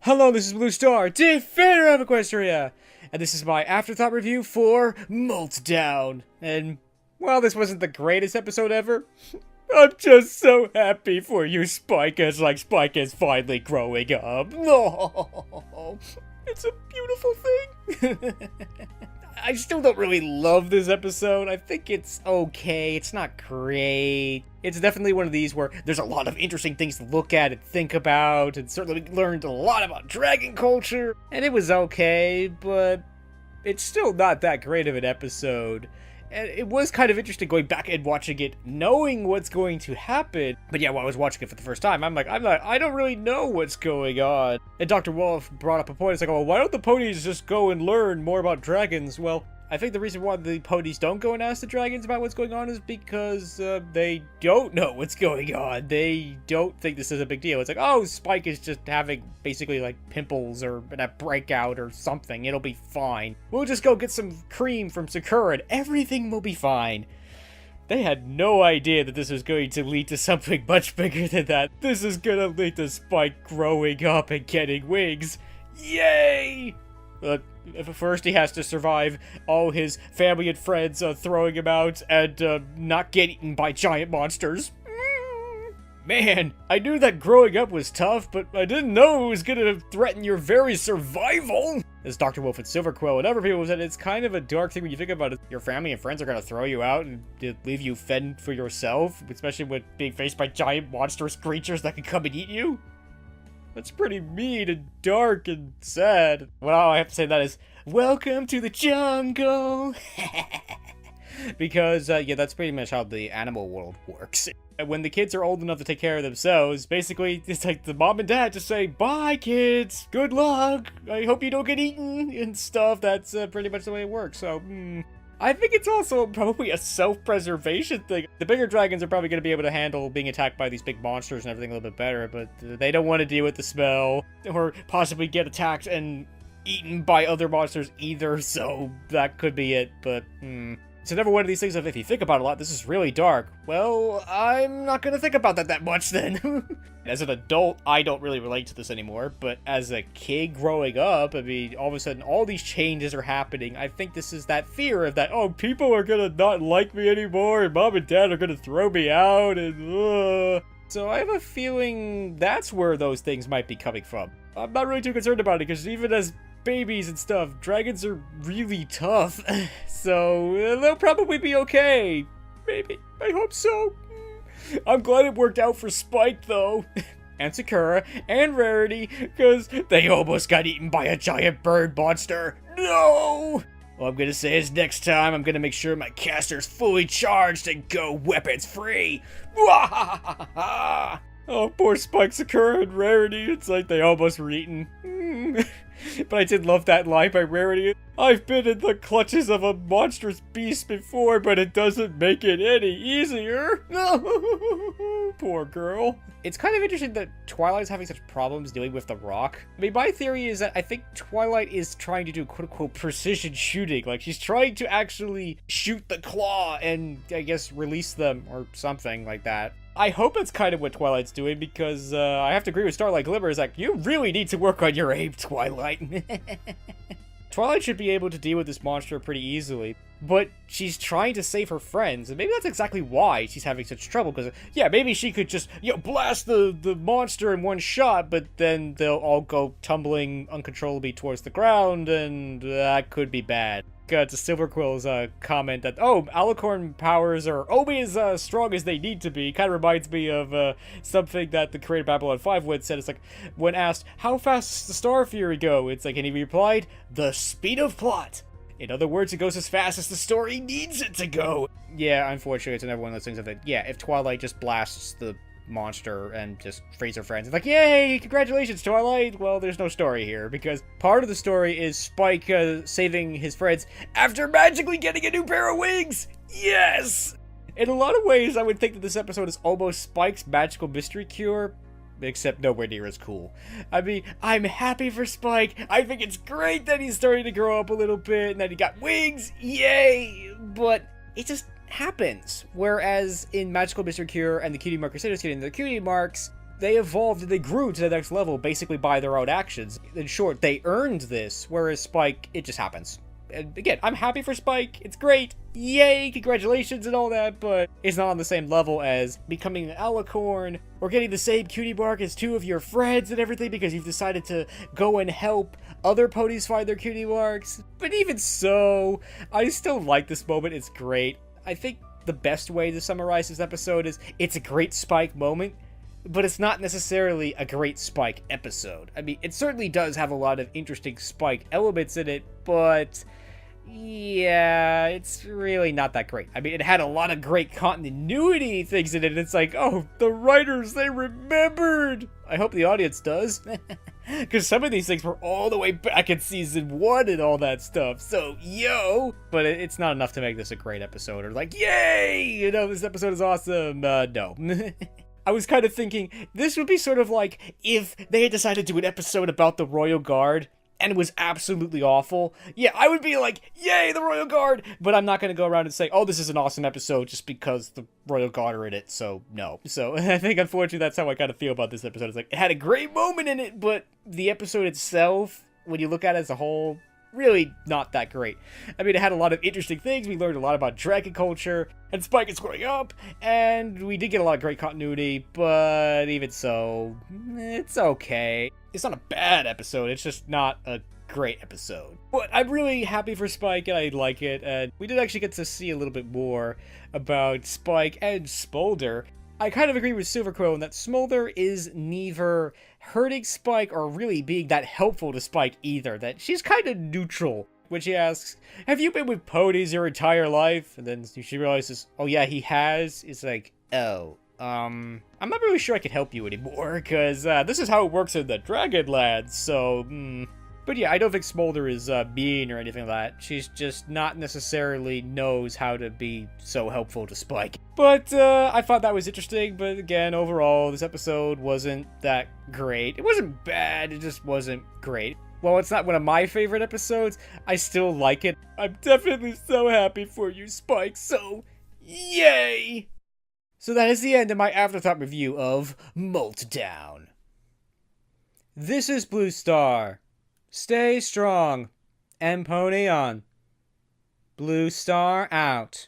Hello, this is Blue Star, Defender of Equestria, and this is my afterthought review for Meltdown. And while this wasn't the greatest episode ever, I'm just so happy for you, Spike, as like Spike is finally growing up. Oh, it's a beautiful thing. I still don't really love this episode. I think it's okay. It's not great. It's definitely one of these where there's a lot of interesting things to look at and think about, and certainly learned a lot about dragon culture. And it was okay, but it's still not that great of an episode. And it was kind of interesting going back and watching it, knowing what's going to happen. But yeah, while I was watching it for the first time, I don't really know what's going on. And Dr. Wolf brought up a point. It's like, well, why don't the ponies just go and learn more about dragons? Well, I think the reason why the ponies don't go and ask the dragons about what's going on is because they don't know what's going on. They don't think this is a big deal. It's like, oh, Spike is just having basically like pimples or a breakout or something. It'll be fine. We'll just go get some cream from Sakura and everything will be fine. They had no idea that this was going to lead to something much bigger than that. This is gonna lead to Spike growing up and getting wings. Yay! First he has to survive all his family and friends throwing him out and not get eaten by giant monsters. Man, I knew that growing up was tough, but I didn't know it was gonna threaten your very survival. As Dr. Wolf and Silver Quill and other people said, it's kind of a dark thing when you think about it. Your family and friends are gonna throw you out and leave you fend for yourself, especially with being faced by giant monstrous creatures that can come and eat you. That's pretty mean and dark and sad. Well, all I have to say that is, welcome to the jungle! Because, yeah, that's pretty much how the animal world works. When the kids are old enough to take care of themselves, basically, it's like the mom and dad just say, bye, kids! Good luck! I hope you don't get eaten! And stuff. That's pretty much the way it works, so, I think it's also probably a self-preservation thing. The bigger dragons are probably going to be able to handle being attacked by these big monsters and everything a little bit better, but they don't want to deal with the smell or possibly get attacked and eaten by other monsters either, so that could be it, but, It's another one of these things of, if you think about it a lot, this is really dark. Well, I'm not going to think about that much then. As an adult, I don't really relate to this anymore, but as a kid growing up, I mean, all of a sudden, all these changes are happening. I think this is that fear of that, oh, people are going to not like me anymore, and mom and dad are going to throw me out, and So I have a feeling that's where those things might be coming from. I'm not really too concerned about it, because even as babies and stuff, dragons are really tough, so they'll probably be okay. Maybe. I hope so. I'm glad it worked out for Spike, though. And Sakura, and Rarity, because they almost got eaten by a giant bird monster. No! All I'm gonna say is next time, I'm gonna make sure my caster's fully charged and go weapons free. Oh, poor Spike, Sakura, and Rarity. It's like they almost were eaten. But I did love that line by Rarity. I've been in the clutches of a monstrous beast before, but it doesn't make it any easier. Poor girl. It's kind of interesting that Twilight's having such problems dealing with the rock. I mean, my theory is that I think Twilight is trying to do quote-unquote precision shooting. Like, she's trying to actually shoot the claw and, I guess, release them or something like that. I hope that's kind of what Twilight's doing, because I have to agree with Starlight Glimmer. Is like, you really need to work on your aim, Twilight. Twilight should be able to deal with this monster pretty easily, but she's trying to save her friends, and maybe that's exactly why she's having such trouble, because, yeah, maybe she could just, blast the monster in one shot, but then they'll all go tumbling uncontrollably towards the ground, and that could be bad. To Silver Quill's comment that, oh, Alicorn powers are only as strong as they need to be, kind of reminds me of something that the creator of Babylon 5 would said. It's like, when asked, how fast does the Star Fury go? It's like, and he replied, the speed of plot. In other words, it goes as fast as the story needs it to go. Yeah, unfortunately, it's another one of those things that, yeah, if Twilight just blasts the monster and just frees her friends, it's like, yay, congratulations, Twilight. Well, there's no story here, because part of the story is Spike saving his friends after magically getting a new pair of wings. Yes! In a lot of ways, I would think that this episode is almost Spike's magical mystery cure, except nowhere near as cool. I mean, I'm happy for Spike. I think it's great that he's starting to grow up a little bit and that he got wings. Yay! But it just happens. Whereas in Magical Mystery Cure and the Cutie Mark Crusaders getting the Cutie Marks, They evolved and they grew to the next level basically by their own actions. In short, they earned this, whereas Spike, it just happens. And again, I'm happy for Spike, it's great, yay, congratulations and all that, but it's not on the same level as becoming an alicorn, or getting the same cutie mark as two of your friends and everything because you've decided to go and help other ponies find their cutie marks. But even so, I still like this moment, it's great. I think the best way to summarize this episode is, it's a great Spike moment, but it's not necessarily a great Spike episode. I mean, it certainly does have a lot of interesting Spike elements in it, but yeah, it's really not that great. I mean, it had a lot of great continuity things in it, and it's like, oh, the writers, they remembered! I hope the audience does. Because some of these things were all the way back in season 1 and all that stuff, so yo! But it's not enough to make this a great episode, or like, yay! You know, this episode is awesome. No. I was kind of thinking, this would be sort of like if they had decided to do an episode about the Royal Guard, and it was absolutely awful. Yeah, I would be like, yay, the Royal Guard! But I'm not going to go around and say, oh, this is an awesome episode just because the Royal Guard are in it, so no. So I think, unfortunately, that's how I kind of feel about this episode. It's like, it had a great moment in it, but the episode itself, when you look at it as a whole, really not that great. I mean, it had a lot of interesting things. We learned a lot about dragon culture, and Spike is growing up, and we did get a lot of great continuity, but even so, it's okay. It's not a bad episode, it's just not a great episode. But I'm really happy for Spike, and I like it, and we did actually get to see a little bit more about Spike and Smolder. I kind of agree with Silverquill in that Smolder is neither hurting Spike or really being that helpful to Spike either, that she's kind of neutral. When she asks, have you been with ponies your entire life? And then she realizes, oh yeah, he has. It's like, oh, I'm not really sure I can help you anymore, because this is how it works in the Dragonland, so, But yeah, I don't think Smolder is mean or anything like that. She's just not necessarily knows how to be so helpful to Spike. But I thought that was interesting, but again, overall, this episode wasn't that great. It wasn't bad, it just wasn't great. While it's not one of my favorite episodes, I still like it. I'm definitely so happy for you, Spike, so yay! So that is the end of my afterthought review of Meltdown. This is Blue Star. Stay strong and pony on. Blue Star out.